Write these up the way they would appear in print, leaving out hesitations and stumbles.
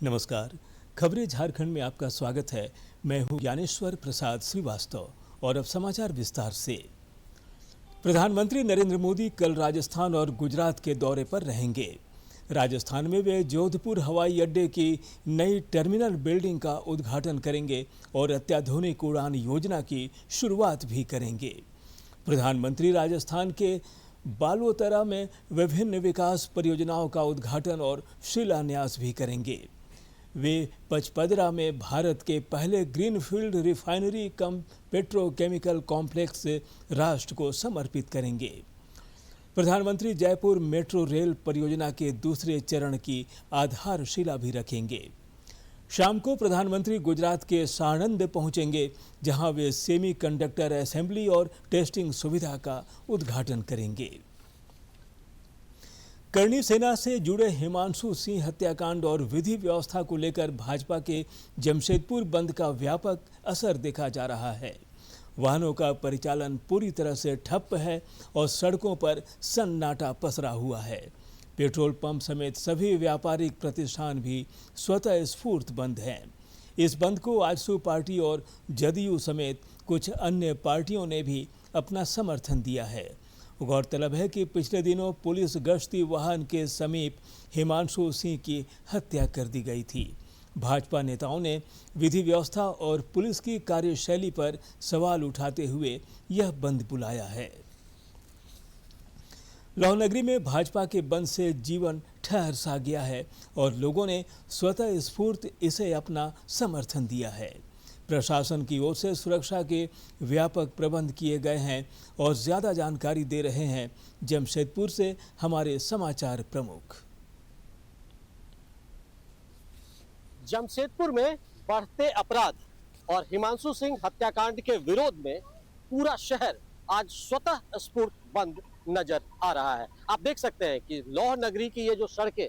नमस्कार। खबरें झारखंड में आपका स्वागत है। मैं हूं ज्ञानेश्वर प्रसाद श्रीवास्तव और अब समाचार विस्तार से। प्रधानमंत्री नरेंद्र मोदी कल राजस्थान और गुजरात के दौरे पर रहेंगे। राजस्थान में वे जोधपुर हवाई अड्डे की नई टर्मिनल बिल्डिंग का उद्घाटन करेंगे और अत्याधुनिक उड़ान योजना की शुरुआत भी करेंगे। प्रधानमंत्री राजस्थान के बालोतरा में विभिन्न विकास परियोजनाओं का उद्घाटन और शिलान्यास भी करेंगे। वे पचपदरा में भारत के पहले ग्रीनफील्ड रिफाइनरी कम पेट्रोकेमिकल कॉम्प्लेक्स राष्ट्र को समर्पित करेंगे। प्रधानमंत्री जयपुर मेट्रो रेल परियोजना के दूसरे चरण की आधारशिला भी रखेंगे। शाम को प्रधानमंत्री गुजरात के साणंद पहुंचेंगे, जहां वे सेमीकंडक्टर असेंबली और टेस्टिंग सुविधा का उद्घाटन करेंगे। करणी सेना से जुड़े हिमांशु सिंह हत्याकांड और विधि व्यवस्था को लेकर भाजपा के जमशेदपुर बंद का व्यापक असर देखा जा रहा है। वाहनों का परिचालन पूरी तरह से ठप है और सड़कों पर सन्नाटा पसरा हुआ है। पेट्रोल पंप समेत सभी व्यापारिक प्रतिष्ठान भी स्वतः स्फूर्त बंद हैं। इस बंद को आजसू पार्टी और जदयू समेत कुछ अन्य पार्टियों ने भी अपना समर्थन दिया है। गौरतलब है कि पिछले दिनों पुलिस गश्ती वाहन के समीप हिमांशु सिंह की हत्या कर दी गई थी। भाजपा नेताओं ने विधि व्यवस्था और पुलिस की कार्यशैली पर सवाल उठाते हुए यह बंद बुलाया है। लाहौल में भाजपा के बंद से जीवन ठहर सा गया है और लोगों ने स्वतः स्फूर्त इसे अपना समर्थन दिया है। प्रशासन की ओर से सुरक्षा के व्यापक प्रबंध किए गए हैं और ज्यादा जानकारी दे रहे हैं जमशेदपुर से हमारे समाचार प्रमुख। जमशेदपुर में बढ़ते अपराध और हिमांशु सिंह हत्याकांड के विरोध में पूरा शहर आज स्वतः स्फूर्त बंद नजर आ रहा है। आप देख सकते हैं कि लौह नगरी की ये जो सड़कें,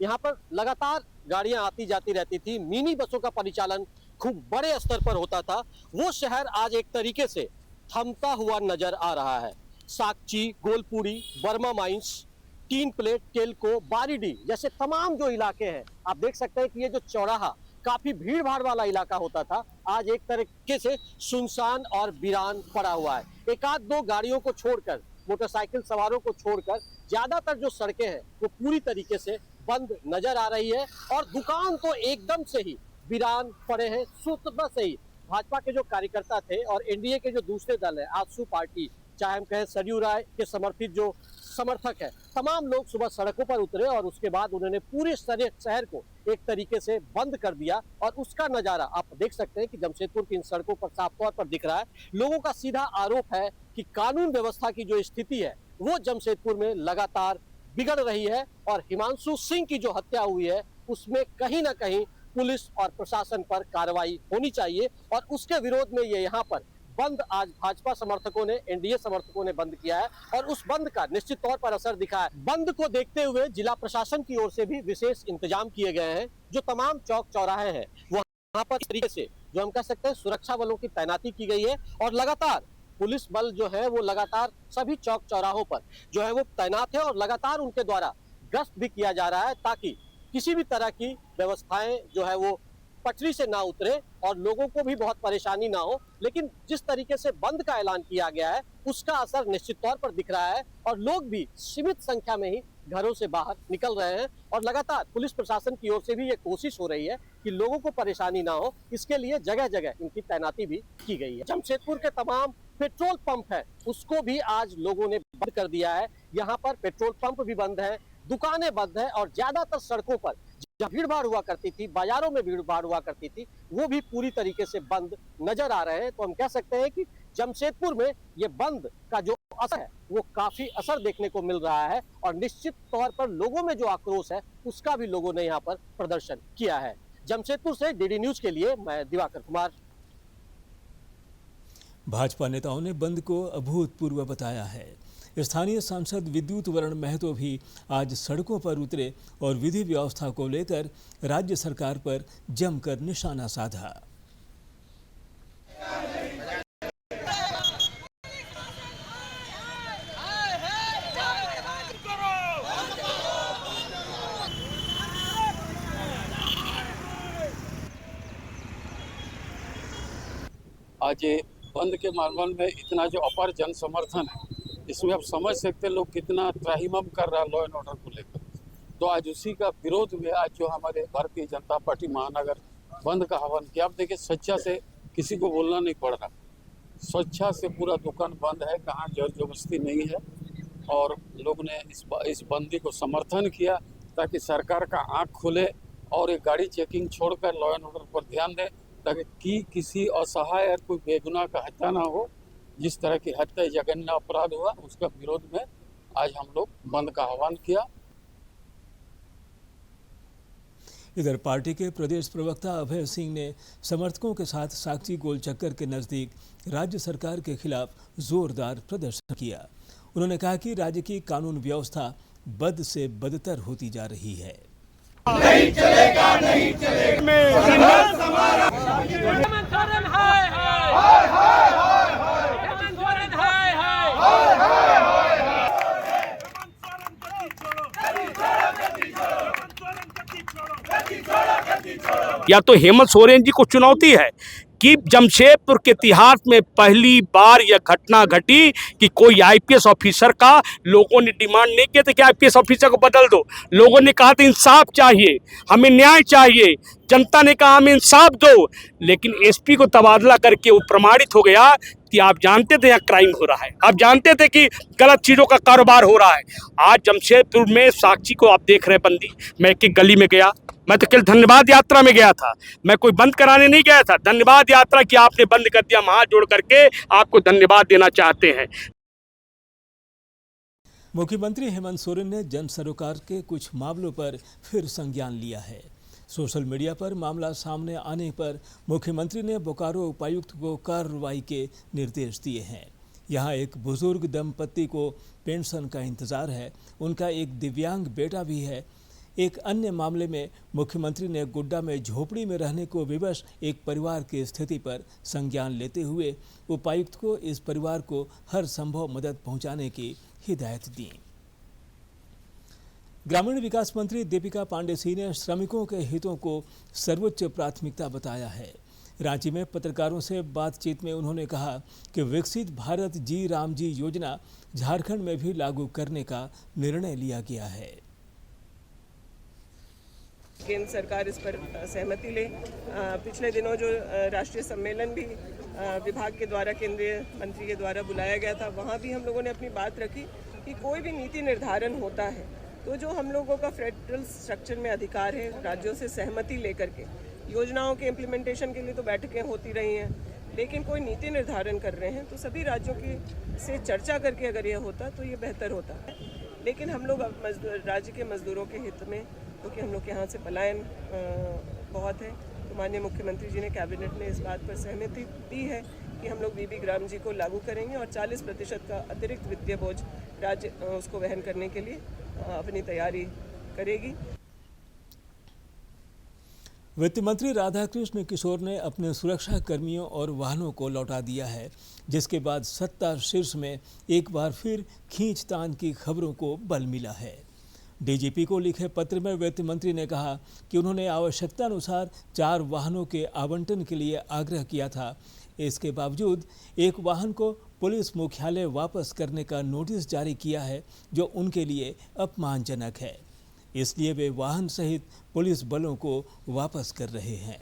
यहाँ पर लगातार गाड़ियां आती जाती रहती थी, मिनी बसों का परिचालन खूब बड़े स्तर पर होता था। वो शहर आज एक तरीके से थमता हुआ नजर आ रहा है। साकची, गोलपुरी, बर्मा माइंस, तीन प्लेट, टेलको, बारीडी जैसे तमाम जो इलाके हैं, आप देख सकते हैं कि ये जो चौराहा काफी भीड़ भाड़ वाला इलाका होता था, आज एक तरीके से सुनसान और वीरान पड़ा हुआ है। एक आध दो गाड़ियों को छोड़कर, मोटरसाइकिल सवारों को छोड़कर ज्यादातर जो सड़कें हैं वो पूरी तरीके से बंद नजर आ रही है और दुकान तो एकदम से ही वीरान पड़े हैं। सुबह से ही भाजपा के जो कार्यकर्ता थे और एनडीए के जो दूसरे दल है, आजसू पार्टी, चाहे हम कहें सरयू राय के समर्थित जो समर्थक है, तमाम लोग सुबह सड़कों पर उतरे और उसके बाद उन्होंने पूरे शहर को एक तरीके से बंद कर दिया। और उसका नजारा आप देख सकते हैं कि जमशेदपुर की इन सड़कों पर साफ तौर पर दिख रहा है। लोगों का सीधा आरोप है कि कानून व्यवस्था की जो स्थिति है वो जमशेदपुर में लगातार बिगड़ रही है और हिमांशु सिंह की जो हत्या हुई है उसमें कहीं ना कहीं पुलिस और प्रशासन पर कार्रवाई होनी चाहिए। और उसके विरोध में ये यहाँ पर बंद आज भाजपा समर्थकों ने, एनडीए समर्थकों ने बंद किया है और उस बंद का निश्चित तौर पर असर दिखा है। बंद को देखते हुए जिला प्रशासन की ओर से भी विशेष इंतजाम किए गए हैं। जो तमाम चौक चौराहे हैं वहाँ पर इस तरीके से जो हम कह सकते हैं सुरक्षा बलों की तैनाती की गई है और लगातार पुलिस बल जो है वो लगातार सभी चौक चौराहों पर जो है वो तैनात है और लगातार उनके द्वारा गश्त भी किया जा रहा है ताकि किसी भी तरह की व्यवस्थाएं जो है वो पटरी से ना उतरे और लोगों को भी बहुत परेशानी ना हो। लेकिन जिस तरीके से बंद का ऐलान किया गया है उसका असर निश्चित तौर पर दिख रहा है और लोग भी सीमित संख्या में ही घरों से बाहर निकल रहे हैं और लगातार पुलिस प्रशासन की ओर से भी ये कोशिश हो रही है कि लोगों को परेशानी ना हो। इसके लिए जगह जगह इनकी तैनाती भी की गई है। जमशेदपुर के तमाम पेट्रोल पंप है उसको भी आज लोगों ने बंद कर दिया है। यहाँ पर पेट्रोल पंप भी बंद है, दुकानें बंद है और ज्यादातर सड़कों पर जहाँ भीड़ भाड़ हुआ करती थी, बाजारों में भीड़ भाड़ हुआ करती थी, वो भी पूरी तरीके से बंद नजर आ रहे हैं। तो हम कह सकते हैं कि जमशेदपुर में ये बंद का जो असर है वो काफी असर देखने को मिल रहा है और निश्चित तौर पर लोगों में जो आक्रोश है उसका भी लोगों ने यहाँ पर प्रदर्शन किया है। जमशेदपुर से डीडी न्यूज के लिए मैं दिवाकर कुमार। भाजपा नेताओं ने बंद को अभूतपूर्व बताया है। स्थानीय सांसद विद्युत वरण महतो भी आज सड़कों पर उतरे और विधि व्यवस्था को लेकर राज्य सरकार पर जमकर निशाना साधा। आज ये बंद के मामले में इतना जो अपार जन समर्थन है, इसमें आप समझ सकते हैं लोग कितना त्राहिमाम कर रहा है लॉ एंड ऑर्डर को लेकर। तो आज उसी का विरोध में आज जो हमारे भारतीय जनता पार्टी महानगर बंद का आह्वान किया। आप देखिए, स्वेच्छा से किसी को बोलना नहीं पड़ रहा, स्वेच्छा से पूरा दुकान बंद है, कहाँ जोर जबरदस्ती नहीं है। और लोग ने इस बंदी को समर्थन किया ताकि सरकार का आंख खुले और ये गाड़ी चेकिंग छोड़कर लॉ एंड ऑर्डर पर ध्यान दें, ताकि किसी असहाय और कोई बेगुनाह का हत्या ना हो। जिस तरह की हत्या जघन्य अपराध हुआ, उसका विरोध में आज हम लोग बंद का आह्वान किया। इधर पार्टी के प्रदेश प्रवक्ता अभय सिंह ने समर्थकों के साथ साकची गोल चक्कर के नजदीक राज्य सरकार के खिलाफ जोरदार प्रदर्शन किया। उन्होंने कहा कि राज्य की कानून व्यवस्था बद से बदतर होती जा रही है। नहीं चलेगा, नहीं चलेगा। या तो हेमंत सोरेन जी को चुनौती है कि जमशेदपुर के इतिहास में पहली बार यह घटना घटी कि कोई आईपीएस ऑफिसर का लोगों ने डिमांड नहीं किया था कि आईपीएस ऑफिसर को बदल दो। लोगों ने कहा था इंसाफ चाहिए, हमें न्याय चाहिए। जनता ने कहा हमें इंसाफ दो, लेकिन एसपी को तबादला करके वो प्रमाणित हो गया कि आप जानते थे यहाँ क्राइम हो रहा है, आप जानते थे कि गलत चीज़ों का कारोबार हो रहा है। आज जमशेदपुर में साक्षी को आप देख रहे हैं बंदी। मैं एक गली में गया, मैं तो कल धन्यवाद यात्रा में गया था, मैं कोई बंद कराने नहीं गया था। धन्यवाद यात्रा की आपने बंद कर दिया, हम हाथ जोड़ करके आपको धन्यवाद देना चाहते हैं। मुख्यमंत्री हेमंत सोरेन ने जन सरोकार के कुछ मामलों पर फिर संज्ञान लिया है। सोशल मीडिया पर मामला सामने आने पर मुख्यमंत्री ने बोकारो उपायुक्त को कार्रवाई के निर्देश दिए हैं। यहाँ एक बुजुर्ग दंपत्ति को पेंशन का इंतजार है, उनका एक दिव्यांग बेटा भी है। एक अन्य मामले में मुख्यमंत्री ने गुड्डा में झोपड़ी में रहने को विवश एक परिवार की स्थिति पर संज्ञान लेते हुए उपायुक्त को इस परिवार को हर संभव मदद पहुंचाने की हिदायत दी। ग्रामीण विकास मंत्री दीपिका पांडेसी ने श्रमिकों के हितों को सर्वोच्च प्राथमिकता बताया है। रांची में पत्रकारों से बातचीत में उन्होंने कहा कि विकसित भारत जी राम जी योजना झारखंड में भी लागू करने का निर्णय लिया गया है। केंद्र सरकार इस पर सहमति ले। पिछले दिनों जो राष्ट्रीय सम्मेलन भी विभाग के द्वारा केंद्रीय मंत्री के द्वारा बुलाया गया था, वहाँ भी हम लोगों ने अपनी बात रखी कि कोई भी नीति निर्धारण होता है तो जो हम लोगों का फेडरल स्ट्रक्चर में अधिकार है, राज्यों से सहमति लेकर के योजनाओं के इम्प्लीमेंटेशन के लिए तो बैठकें होती रही हैं, लेकिन कोई नीति निर्धारण कर रहे हैं तो सभी राज्यों की से चर्चा करके अगर यह होता तो ये बेहतर होता है। लेकिन हम लोग राज्य के मजदूरों के हित में, क्योंकि हम लोग के यहाँ से पलायन बहुत है, तो माननीय मुख्यमंत्री जी ने कैबिनेट में इस बात पर सहमति दी है कि हम लोग बीबी ग्राम जी को लागू करेंगे और 40% का अतिरिक्त वित्तीय बोझ राज्य उसको वहन करने के लिए अपनी तैयारी करेगी। वित्त मंत्री राधाकृष्ण किशोर ने अपने सुरक्षा कर्मियों और वाहनों को लौटा दिया है, जिसके बाद सत्ता शीर्ष में एक बार फिर खींचतान की खबरों को बल मिला है। डीजीपी को लिखे पत्र में वित्त मंत्री ने कहा कि उन्होंने आवश्यकता अनुसार 4 वाहनों के आवंटन के लिए आग्रह किया था। इसके बावजूद एक वाहन को पुलिस मुख्यालय वापस करने का नोटिस जारी किया है, जो उनके लिए अपमानजनक है। इसलिए वे वाहन सहित पुलिस बलों को वापस कर रहे हैं।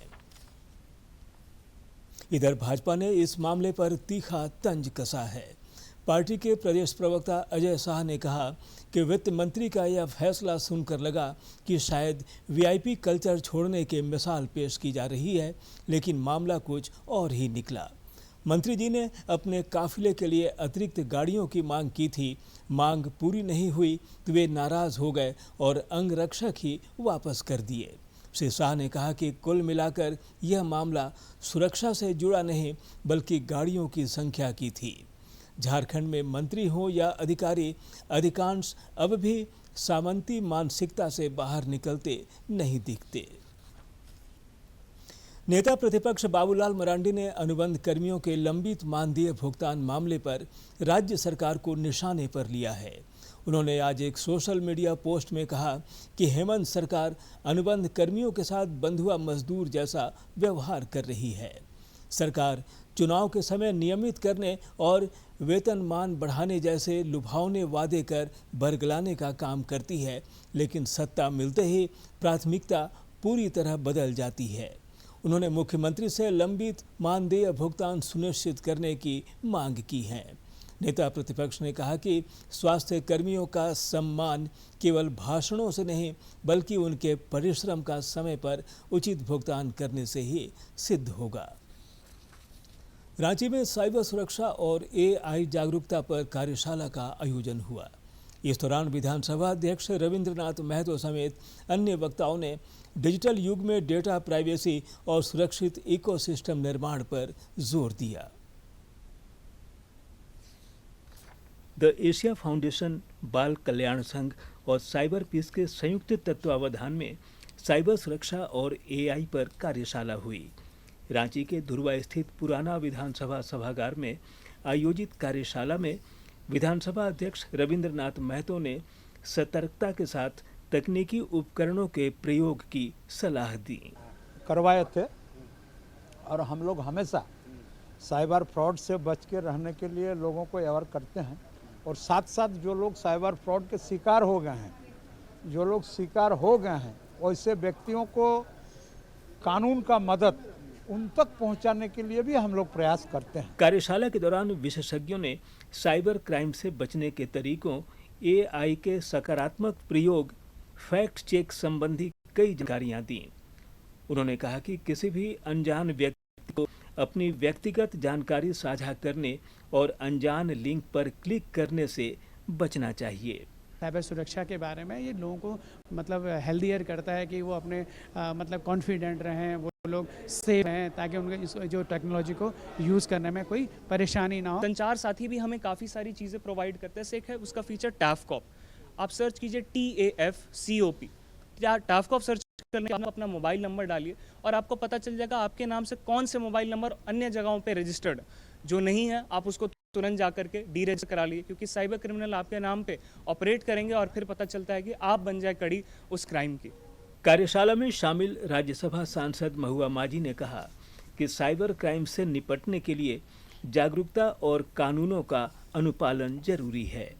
इधर भाजपा ने इस मामले पर तीखा तंज कसा है। पार्टी के प्रदेश प्रवक्ता अजय शाह ने कहा कि वित्त मंत्री का यह फैसला सुनकर लगा कि शायद वीआईपी कल्चर छोड़ने की मिसाल पेश की जा रही है, लेकिन मामला कुछ और ही निकला। मंत्री जी ने अपने काफिले के लिए अतिरिक्त गाड़ियों की मांग की थी। मांग पूरी नहीं हुई तो वे नाराज हो गए और अंगरक्षक ही वापस कर दिए। श्री शाह ने कहा कि कुल मिलाकर यह मामला सुरक्षा से जुड़ा नहीं, बल्कि गाड़ियों की संख्या की थी। झारखंड में मंत्री हो या अधिकारी, अधिकांश अब भी सामंती मानसिकता से बाहर निकलते नहीं दिखते। नेता प्रतिपक्ष बाबूलाल मरांडी ने अनुबंध कर्मियों के लंबित मानदेय भुगतान मामले पर राज्य सरकार को निशाने पर लिया है। उन्होंने आज एक सोशल मीडिया पोस्ट में कहा कि हेमंत सरकार अनुबंध कर्मियों के साथ बंधुआ मजदूर जैसा व्यवहार कर रही है। सरकार चुनाव के समय नियमित करने और वेतनमान बढ़ाने जैसे लुभावने वादे कर बरगलाने का काम करती है, लेकिन सत्ता मिलते ही प्राथमिकता पूरी तरह बदल जाती है। उन्होंने मुख्यमंत्री से लंबित मानदेय भुगतान सुनिश्चित करने की मांग की है। नेता प्रतिपक्ष ने कहा कि स्वास्थ्य कर्मियों का सम्मान केवल भाषणों से नहीं बल्कि उनके परिश्रम का समय पर उचित भुगतान करने से ही सिद्ध होगा। रांची में साइबर सुरक्षा और AI जागरूकता पर कार्यशाला का आयोजन हुआ। इस दौरान विधानसभा अध्यक्ष रविंद्रनाथ महतो समेत अन्य वक्ताओं ने डिजिटल युग में डेटा प्राइवेसी और सुरक्षित इकोसिस्टम निर्माण पर जोर दिया। द एशिया फाउंडेशन, बाल कल्याण संघ और साइबर पीस के संयुक्त तत्वावधान में साइबर सुरक्षा और AI पर कार्यशाला हुई। रांची के धुरवा स्थित पुराना विधानसभा सभागार में आयोजित कार्यशाला में विधानसभा अध्यक्ष रविंद्रनाथ महतो ने सतर्कता के साथ तकनीकी उपकरणों के प्रयोग की सलाह दी। करवाए थे और हम लोग हमेशा साइबर फ्रॉड से बच के रहने के लिए लोगों को अवेयर करते हैं और साथ साथ जो लोग साइबर फ्रॉड के शिकार हो गए हैं, वैसे व्यक्तियों को कानून का मदद उन तक पहुंचाने के लिए भी हम लोग प्रयास करते हैं। कार्यशाला के दौरान विशेषज्ञों ने साइबर क्राइम से बचने के तरीकों, AI के सकारात्मक प्रयोग, फैक्ट चेक संबंधी कई जानकारियां दी। उन्होंने कहा कि किसी भी अनजान व्यक्ति को अपनी व्यक्तिगत जानकारी साझा करने और अनजान लिंक पर क्लिक करने से बचना चाहिए। साइबर सुरक्षा के बारे में ये लोगों को मतलब हेल्दियर करता है कि वो अपने मतलब कॉन्फिडेंट रहें, वो लोग सेफ रहें, ताकि उनके इस जो टेक्नोलॉजी को यूज़ करने में कोई परेशानी ना हो। संचार साथी भी हमें काफ़ी सारी चीज़ें प्रोवाइड करते हैं। एक है उसका फीचर टैफकॉप, आप सर्च कीजिए TAFCOP। टैफकॉप सर्च करने के बाद अपना मोबाइल नंबर डालिए और आपको पता चल जाएगा आपके नाम से कौन से मोबाइल नंबर अन्य जगहों पे रजिस्टर्ड, जो नहीं है आप उसको तुरंत जा करके डीरजिस्टर करा लिए, क्योंकि साइबर क्रिमिनल आपके नाम पे ऑपरेट करेंगे और फिर पता चलता है कि आप बन जाए कड़ी उस क्राइम की। कार्यशाला में शामिल राज्यसभा सांसद महुआ माझी ने कहा कि साइबर क्राइम से निपटने के लिए जागरूकता और कानूनों का अनुपालन जरूरी है।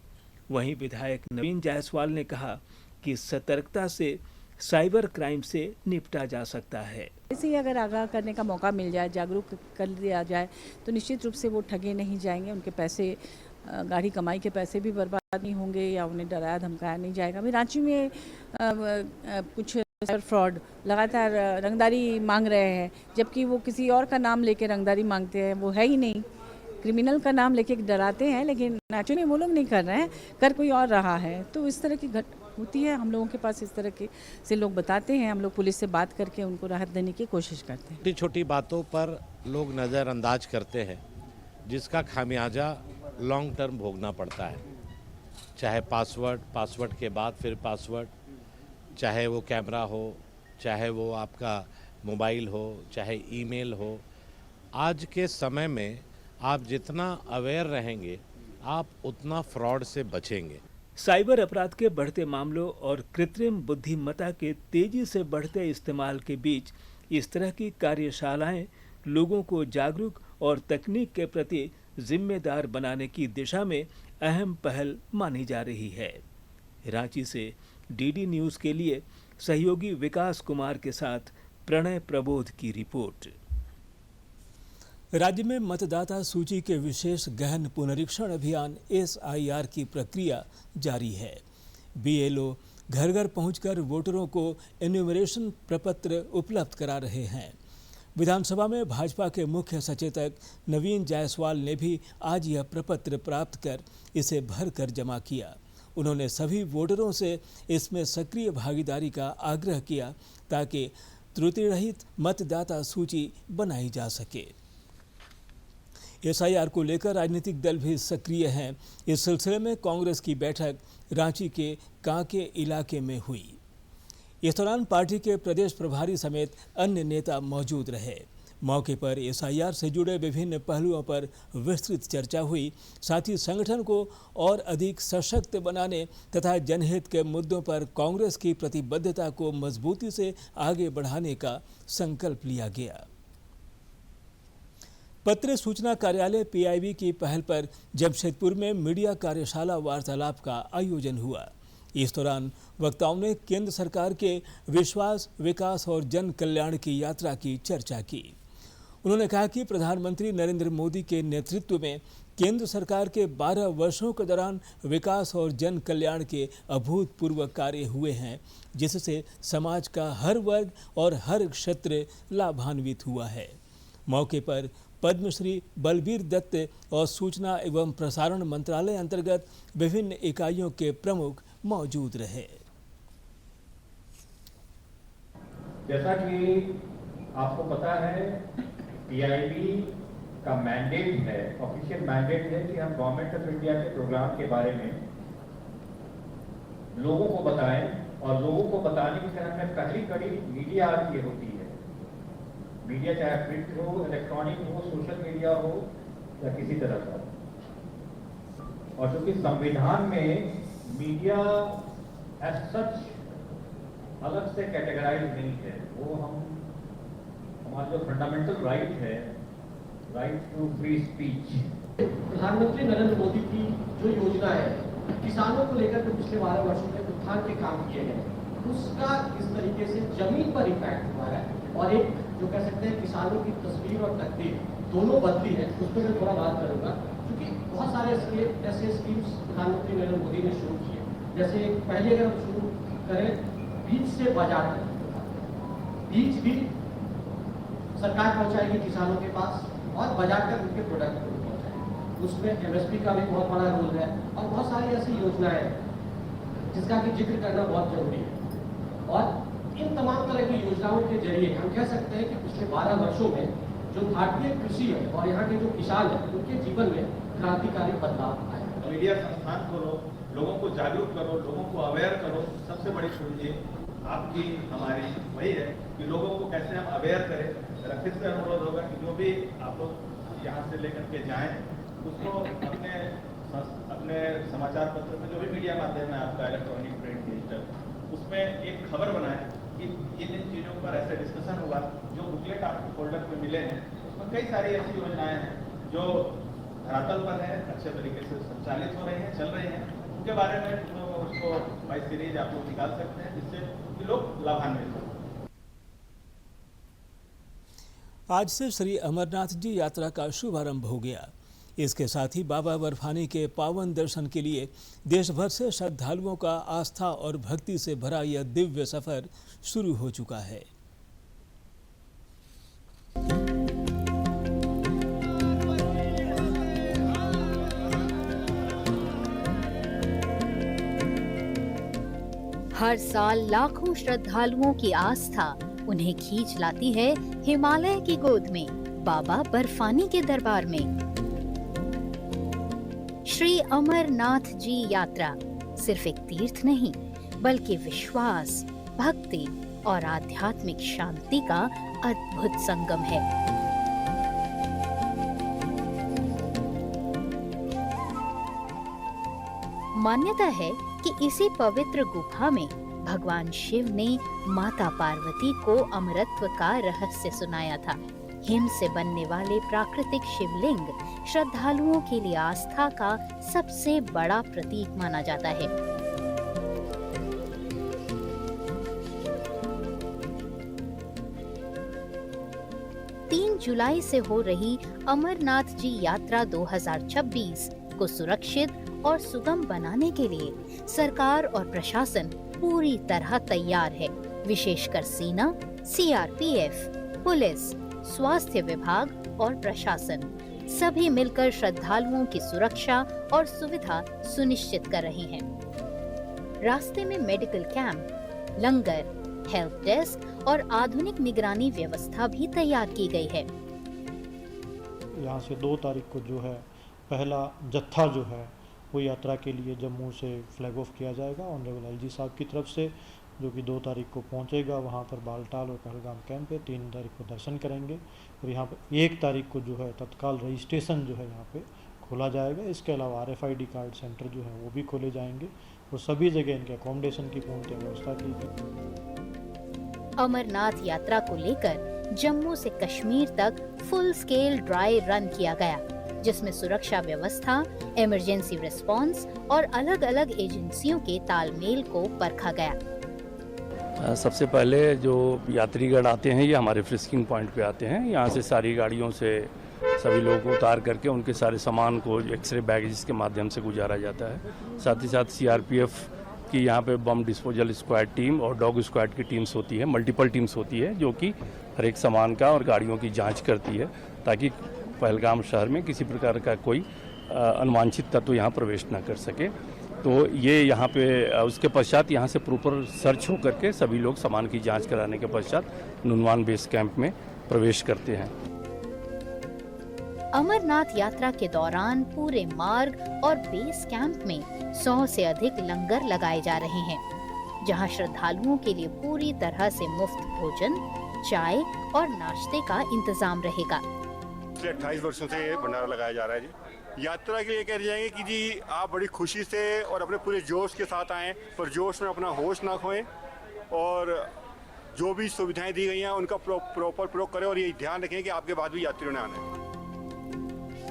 वहीं विधायक नवीन जायसवाल ने कहा कि सतर्कता से साइबर क्राइम से निपटा जा सकता है। ऐसे ही अगर आगाह करने का मौका मिल जाए, जागरूक कर दिया जाए तो निश्चित रूप से वो ठगे नहीं जाएंगे, उनके पैसे, गाढ़ी कमाई के पैसे भी बर्बाद नहीं होंगे या उन्हें डराया धमकाया नहीं जाएगा। अभी रांची में कुछ साइबर फ्रॉड लगातार रंगदारी मांग रहे हैं, जबकि वो किसी और का नाम लेके रंगदारी मांगते हैं, वो है ही नहीं, क्रिमिनल का नाम लेके डराते हैं, लेकिन एक्चुअली वो लोग नहीं कर रहे हैं, कर कोई और रहा है। तो इस तरह की होती है, हम लोगों के पास इस तरह के से लोग बताते हैं, हम लोग पुलिस से बात करके उनको राहत देने की कोशिश करते हैं। छोटी छोटी बातों पर लोग नज़रअंदाज करते हैं, जिसका खामियाजा लॉन्ग टर्म भोगना पड़ता है। चाहे पासवर्ड के बाद फिर पासवर्ड, चाहे वो कैमरा हो, चाहे वो आपका मोबाइल हो, चाहे ईमेल हो। आज के समय में आप जितना अवेयर रहेंगे, आप उतना फ्रॉड से बचेंगे। साइबर अपराध के बढ़ते मामलों और कृत्रिम बुद्धिमत्ता के तेजी से बढ़ते इस्तेमाल के बीच इस तरह की कार्यशालाएं लोगों को जागरूक और तकनीक के प्रति जिम्मेदार बनाने की दिशा में अहम पहल मानी जा रही है। रांची से DD न्यूज़ के लिए सहयोगी विकास कुमार के साथ प्रणय प्रबोध की रिपोर्ट। राज्य में मतदाता सूची के विशेष गहन पुनरीक्षण अभियान SIR की प्रक्रिया जारी है। BLO घर घर पहुंचकर वोटरों को एन्यूमरेशन प्रपत्र उपलब्ध करा रहे हैं। विधानसभा में भाजपा के मुख्य सचेतक नवीन जायसवाल ने भी आज यह प्रपत्र प्राप्त कर इसे भरकर जमा किया। उन्होंने सभी वोटरों से इसमें सक्रिय भागीदारी का आग्रह किया ताकि त्रुटि रहित मतदाता सूची बनाई जा सके। SIR को लेकर राजनीतिक दल भी सक्रिय हैं। इस सिलसिले में कांग्रेस की बैठक रांची के कांके इलाके में हुई। इस दौरान पार्टी के प्रदेश प्रभारी समेत अन्य नेता मौजूद रहे। मौके पर SIR से जुड़े विभिन्न पहलुओं पर विस्तृत चर्चा हुई। साथ ही संगठन को और अधिक सशक्त बनाने तथा जनहित के मुद्दों पर कांग्रेस की प्रतिबद्धता को मजबूती से आगे बढ़ाने का संकल्प लिया गया। पत्र सूचना कार्यालय पीआईबी की पहल पर जमशेदपुर में मीडिया कार्यशाला वार्तालाप का आयोजन हुआ। इस दौरान वक्ताओं ने केंद्र सरकार के विश्वास, विकास और जन कल्याण की यात्रा की चर्चा की। उन्होंने कहा कि प्रधानमंत्री नरेंद्र मोदी के नेतृत्व में केंद्र सरकार के 12 वर्षों के दौरान विकास और जन कल्याण के अभूतपूर्व कार्य हुए हैं, जिससे समाज का हर वर्ग और हर क्षेत्र लाभान्वित हुआ है। मौके पर पद्मश्री बलबीर दत्त और सूचना एवं प्रसारण मंत्रालय अंतर्गत विभिन्न इकाइयों के प्रमुख मौजूद रहे। जैसा कि आपको पता है, पीआईबी का मैंडेट है, ऑफिशियल मैंडेट है कि हम गवर्नमेंट ऑफ इंडिया के प्रोग्राम के बारे में लोगों को बताएं, और लोगों को बताने के क्रम में पहली कड़ी मीडिया की होती है। मीडिया चाहे प्रिंट हो, इलेक्ट्रॉनिक हो, सोशल मीडिया हो या किसी तरह का। और चूंकि संविधान में मीडिया एज सच अलग से कैटेगराइज नहीं है, वो हमारा जो फंडामेंटल राइट है, राइट टू फ्री स्पीच। प्रधानमंत्री नरेंद्र मोदी की जो योजना है, किसानों को लेकर के पिछले 12 वर्षों में उत्थान के काम किए गए, उसका किस तरीके से जमीन पर इम्पैक्ट हुआ है, और एक जो कह सकते हैं किसानों की तस्वीर और तकदीर दोनों बदली है, उस पर मैं थोड़ा बात करूंगा। क्योंकि बहुत सारे ऐसे स्कीम्स प्रधानमंत्री नरेंद्र मोदी ने शुरू किए। जैसे पहले अगर हम शुरू करें बीज से बाजार तक, बीज भी सरकार पहुंचाएगी किसानों के पास और बाजार तक उनके प्रोडक्ट को पहुंचाएगी। उसमें एमएसपी का भी बहुत बड़ा रोल है, और बहुत सारी ऐसी योजनाएं हैं जिसका कि जिक्र करना बहुत जरूरी है। और इन तमाम तरह की योजनाओं के जरिए हम कह सकते हैं कि पिछले 12 वर्षों में जो भारतीय कृषि है और यहाँ के जो किसान है, उनके जीवन में क्रांतिकारी बदलाव आया। मीडिया संस्थान खोलो, लोगों को जागरूक करो, लोगों को अवेयर करो। सबसे बड़ी पूंजी आपकी हमारी वही है कि लोगों को कैसे हम अवेयर करें। मेरा फिर से अनुरोध होगा कि जो भी आप लोग यहाँ से लेकर के जाएं, उसको अपने समाचार पत्र में जो भी मीडिया माध्यम है आपका, इलेक्ट्रॉनिक, प्रिंट, डिजिटल, उसमें एक खबर बनाएं कि इन चीज़ों पर ऐसे डिस्कशन हुआ। जो बुकलेट आपको फोल्डर में मिले हैं, उसमें कई सारी ऐसी योजनाएं हैं जो धरातल पर है, अच्छे तरीके से संचालित हो रही हैं, चल रही हैं। उनके बारे में उसको बाई सीरीज आप लोग निकाल सकते हैं, जिससे लोग लाभान्वित हों। आज से श्री अमरनाथ जी यात्रा का शुभारंभ हो गया। इसके साथ ही बाबा बर्फानी के पावन दर्शन के लिए देश भर से श्रद्धालुओं का आस्था और भक्ति से भरा यह दिव्य सफर शुरू हो चुका है। हर साल लाखों श्रद्धालुओं की आस्था उन्हें खींच लाती है हिमालय की गोद में, बाबा बर्फानी के दरबार में। श्री अमरनाथ जी यात्रा सिर्फ एक तीर्थ नहीं, बल्कि विश्वास, भक्ति और आध्यात्मिक शांति का अद्भुत संगम है। मान्यता है कि इसी पवित्र गुफा में भगवान शिव ने माता पार्वती को अमरत्व का रहस्य सुनाया था। हिम से बनने वाले प्राकृतिक शिवलिंग श्रद्धालुओं के लिए आस्था का सबसे बड़ा प्रतीक माना जाता है। जुलाई से हो रही अमरनाथ जी यात्रा 2026 को सुरक्षित और सुगम बनाने के लिए सरकार और प्रशासन पूरी तरह तैयार है। विशेषकर सेना, सीआरपीएफ, पुलिस, स्वास्थ्य विभाग और प्रशासन सभी मिलकर श्रद्धालुओं की सुरक्षा और सुविधा सुनिश्चित कर रहे हैं। रास्ते में मेडिकल कैंप, लंगर, हेल्प डेस्क और आधुनिक निगरानी व्यवस्था भी तैयार की गई है। यहाँ से 2 तारीख को जो है पहला जत्था जो है वो यात्रा के लिए जम्मू से फ्लैग ऑफ किया जाएगा ऑनरेबल एलजी साहब की तरफ से, जो कि 2 तारीख को पहुँचेगा। वहाँ पर बालटाल और पहलगाम कैंप पे 3 तारीख को दर्शन करेंगे और यहाँ पर 1 तारीख को जो है तत्काल रजिस्ट्रेशन जो है यहाँ पे खोला जाएगा। इसके अलावा RFID कार्ड सेंटर जो है वो भी खोले जाएंगे और सभी जगह इनके अकोमोडेशन की पूर्ण व्यवस्था की गई। अमरनाथ यात्रा को लेकर जम्मू से कश्मीर तक फुल स्केल ड्राई रन किया गया, जिसमें सुरक्षा व्यवस्था, इमरजेंसी रिस्पांस और अलग अलग एजेंसियों के तालमेल को परखा गया। सबसे पहले जो यात्रीगण आते हैं ये हमारे फ्रिस्किंग पॉइंट पे आते हैं। यहाँ से सारी गाड़ियों से सभी लोगों को उतार करके उनके सारे सामान को एक्सरे बैगेज के माध्यम से गुजारा जाता है। साथ ही साथ सीआरपीएफ की यहाँ पे बम डिस्पोजल स्क्वाड टीम और डॉग स्क्वाड की टीम्स होती है, मल्टीपल टीम्स होती है, जो कि हर एक सामान का और गाड़ियों की जांच करती है ताकि पहलगाम शहर में किसी प्रकार का कोई अनवांछित तत्व यहाँ प्रवेश ना कर सके। तो ये यहाँ पे उसके पश्चात यहाँ से प्रॉपर सर्च होकर के सभी लोग सामान की जांच कराने के पश्चात नुनवान बेस कैंप में प्रवेश करते हैं। अमरनाथ यात्रा के दौरान पूरे मार्ग और बेस कैंप में 100 से अधिक लंगर लगाए जा रहे हैं, जहां श्रद्धालुओं के लिए पूरी तरह से मुफ्त भोजन, चाय और नाश्ते का इंतजाम रहेगा। पिछले 28 वर्षों से ये भंडारा लगाया जा रहा है जी। यात्रा के लिए कह जाएंगे कि जी आप बड़ी खुशी से और अपने पूरे जोश के साथ आएँ, पर जोश में अपना होश ना खोएं और जो भी सुविधाएं दी गई हैं उनका प्रॉपर प्रयोग करें और ये ध्यान रखें कि आपके बाद भी यात्रियों ने आना है।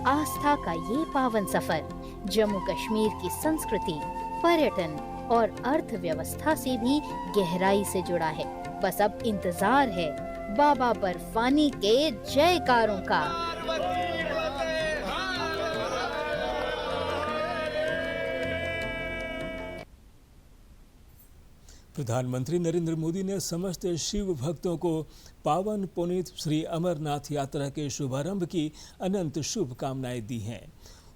आस्था का ये पावन सफर जम्मू कश्मीर की संस्कृति, पर्यटन और अर्थव्यवस्था से भी गहराई से जुड़ा है। बस अब इंतजार है बाबा बर्फानी के जयकारों का। प्रधानमंत्री नरेंद्र मोदी ने समस्त शिव भक्तों को पावन पुनीत श्री अमरनाथ यात्रा के शुभारंभ की अनंत शुभकामनाएं दी हैं।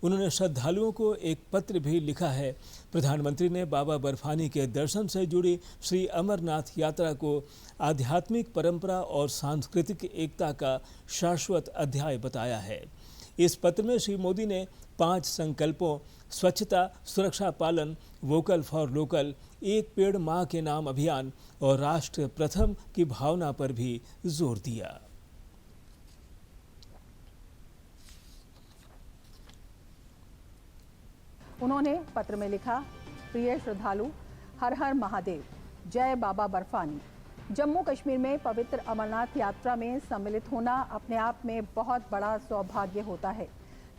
उन्होंने श्रद्धालुओं को एक पत्र भी लिखा है। प्रधानमंत्री ने बाबा बर्फानी के दर्शन से जुड़ी श्री अमरनाथ यात्रा को आध्यात्मिक परंपरा और सांस्कृतिक एकता का शाश्वत अध्याय बताया है। इस पत्र में श्री मोदी ने 5 संकल्पों स्वच्छता, सुरक्षा पालन, वोकल फॉर लोकल, एक पेड़ मां के नाम अभियान और राष्ट्र प्रथम की भावना पर भी जोर दिया। उन्होंने पत्र में लिखा, प्रिय श्रद्धालु, हर हर महादेव, जय बाबा बर्फानी। जम्मू कश्मीर में पवित्र अमरनाथ यात्रा में सम्मिलित होना अपने आप में बहुत बड़ा सौभाग्य होता है।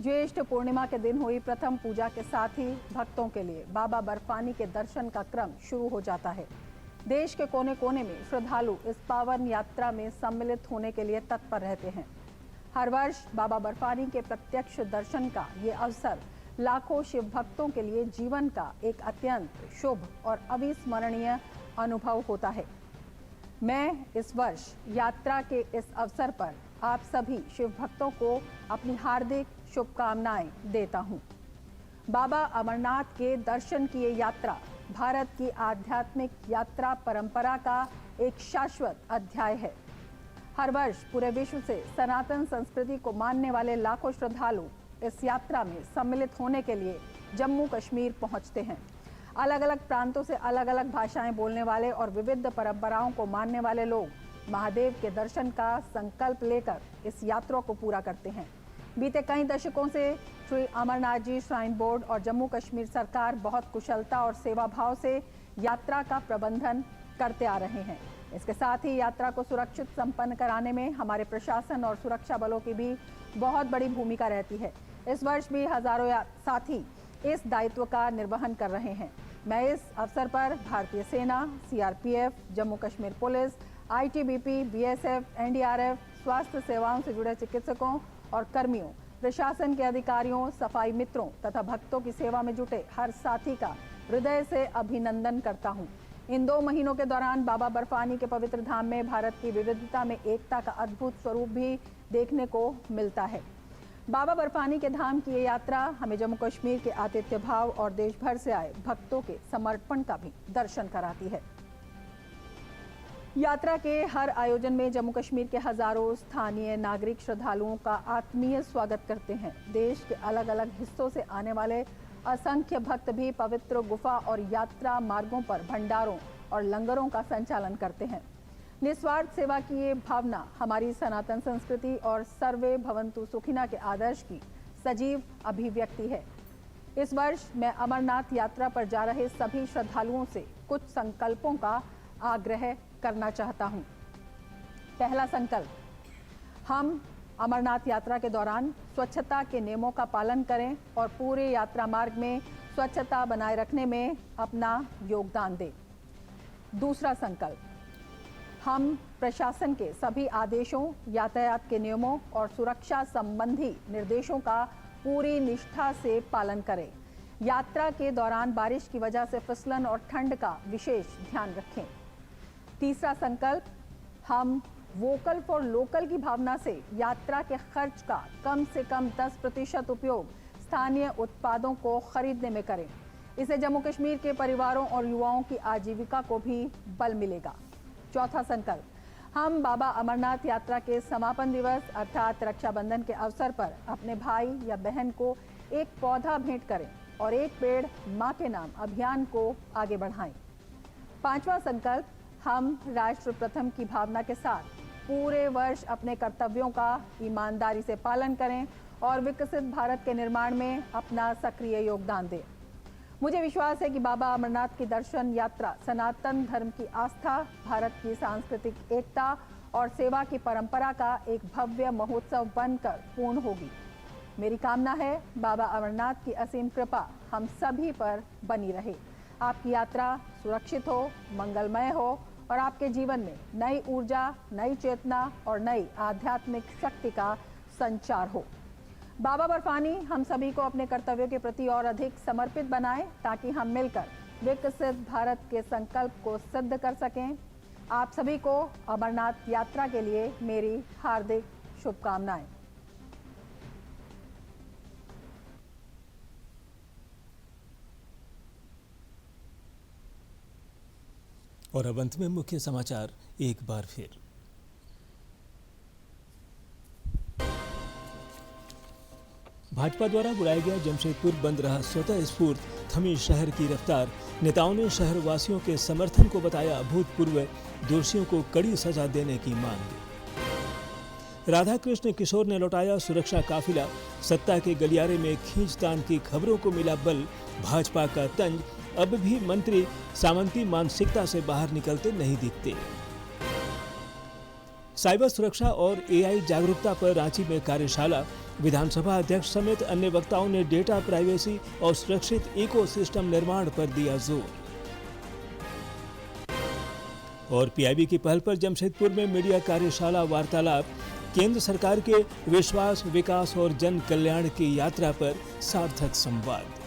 ज्येष्ठ पूर्णिमा के दिन हुई प्रथम पूजा के साथ ही भक्तों के लिए बाबा बर्फानी के दर्शन का क्रम शुरू हो जाता है। देश के कोने कोने में श्रद्धालु इस पावन यात्रा में सम्मिलित होने के लिए तत्पर रहते हैं। हर वर्ष बाबा बर्फानी के प्रत्यक्ष दर्शन का ये अवसर लाखों शिव भक्तों के लिए जीवन का एक अत्यंत शुभ और अविस्मरणीय अनुभव होता है। मैं इस वर्ष यात्रा के इस अवसर पर आप सभी शिव भक्तों को अपनी हार्दिक शुभकामनाएं देता हूं। बाबा अमरनाथ के दर्शन की ये यात्रा भारत की आध्यात्मिक यात्रा परंपरा का एक शाश्वत अध्याय है। हर वर्ष पूरे विश्व से सनातन संस्कृति को मानने वाले लाखों श्रद्धालु इस यात्रा में सम्मिलित होने के लिए जम्मू कश्मीर पहुंचते हैं। अलग अलग प्रांतों से अलग अलग भाषाएं बोलने वाले और विविध परंपराओं को मानने वाले लोग महादेव के दर्शन का संकल्प लेकर इस यात्रा को पूरा करते हैं। बीते कई दशकों से श्री अमरनाथ जी श्राइन बोर्ड और जम्मू कश्मीर सरकार बहुत कुशलता और सेवा भाव से यात्रा का प्रबंधन करते आ रहे हैं। इसके साथ ही यात्रा को सुरक्षित संपन्न कराने में हमारे प्रशासन और सुरक्षा बलों की भी बहुत बड़ी भूमिका रहती है। इस वर्ष भी हजारों साथी इस दायित्व का निर्वहन कर रहे हैं। मैं इस अवसर पर भारतीय सेना, CRPF, Jammu Kashmir police, ITBP, BSF, NDRF, स्वास्थ्य सेवाओं से जुड़े चिकित्सकों और कर्मियों, प्रशासन के अधिकारियों, सफाई मित्रों तथा भक्तों की सेवा में जुटे हर साथी का हृदय से अभिनंदन करता हूं। इन 2 महीनों के दौरान बाबा बर्फानी के पवित्र धाम में भारत की विविधता में एकता का अद्भुत स्वरूप भी देखने को मिलता है। बाबा बर्फानी के धाम की ये यात्रा हमें जम्मू कश्मीर के आतिथ्य भाव और देश भर से आए भक्तों के समर्पण का भी दर्शन कराती है। यात्रा के हर आयोजन में जम्मू कश्मीर के हजारों स्थानीय नागरिक श्रद्धालुओं का आत्मीय स्वागत करते हैं। देश के अलग अलग हिस्सों से आने वाले असंख्य भक्त भी पवित्र गुफा और यात्रा मार्गों पर भंडारों और लंगरों का संचालन करते हैं। निस्वार्थ सेवा की ये भावना हमारी सनातन संस्कृति और सर्वे भवन्तु सुखिना के आदर्श की सजीव अभिव्यक्ति है। इस वर्ष मैं अमरनाथ यात्रा पर जा रहे सभी श्रद्धालुओं से कुछ संकल्पों का आग्रह करना चाहता हूं। पहला संकल्प, हम अमरनाथ यात्रा के दौरान स्वच्छता के नियमों का पालन करें और पूरे यात्रा मार्ग में स्वच्छता बनाए रखने में अपना योगदान दें। दूसरा संकल्प, हम प्रशासन के सभी आदेशों, यातायात के नियमों और सुरक्षा संबंधी निर्देशों का पूरी निष्ठा से पालन करें। यात्रा के दौरान बारिश की वजह से फिसलन और ठंड का विशेष ध्यान रखें। तीसरा संकल्प, हम वोकल फॉर लोकल की भावना से यात्रा के खर्च का कम से कम 10% उपयोग स्थानीय उत्पादों को खरीदने में करें। इससे जम्मू कश्मीर के परिवारों और युवाओं की आजीविका को भी बल मिलेगा। चौथा संकल्प, हम बाबा अमरनाथ यात्रा के समापन दिवस अर्थात रक्षाबंधन के अवसर पर अपने भाई या बहन को एक पौधा भेंट करें और एक पेड़ मां के नाम अभियान को आगे बढ़ाएं। पांचवा संकल्प, हम राष्ट्र प्रथम की भावना के साथ पूरे वर्ष अपने कर्तव्यों का ईमानदारी से पालन करें और विकसित भारत के निर्माण में अपना सक्रिय योगदान दें। मुझे विश्वास है कि बाबा अमरनाथ की दर्शन यात्रा सनातन धर्म की आस्था, भारत की सांस्कृतिक एकता और सेवा की परंपरा का एक भव्य महोत्सव बनकर पूर्ण होगी। मेरी कामना है बाबा अमरनाथ की असीम कृपा हम सभी पर बनी रहे। आपकी यात्रा सुरक्षित हो, मंगलमय हो और आपके जीवन में नई ऊर्जा, नई चेतना और नई आध्यात्मिक शक्ति का संचार हो। बाबा बर्फानी हम सभी को अपने कर्तव्यों के प्रति और अधिक समर्पित बनाएं ताकि हम मिलकर विकसित भारत के संकल्प को सिद्ध कर सकें। आप सभी को अमरनाथ यात्रा के लिए मेरी हार्दिक शुभकामनाएं। और अब अंत में मुख्य समाचार एक बार फिर। भाजपा द्वारा बुलाया गया जमशेदपुर बंद रहा स्वतः स्फूर्त, थमी शहर की रफ्तार। नेताओं ने शहर वासियों के समर्थन को बताया भूतपूर्व, दोषियों को कड़ी सजा देने की मांग। राधा कृष्ण किशोर ने लौटाया सुरक्षा काफिला, सत्ता के गलियारे में खींचतान की खबरों को मिला बल। भाजपा का तंज, अब भी मंत्री सामंती मानसिकता से बाहर निकलते नहीं दिखते। साइबर सुरक्षा और एआई जागरूकता पर रांची में कार्यशाला। विधानसभा अध्यक्ष समेत अन्य वक्ताओं ने डेटा प्राइवेसी और सुरक्षित इकोसिस्टम निर्माण पर दिया जोर। और पीआईबी की पहल पर जमशेदपुर में मीडिया कार्यशाला वार्तालाप। केंद्र सरकार के विश्वास, विकास और जन कल्याण की यात्रा पर सार्थक संवाद।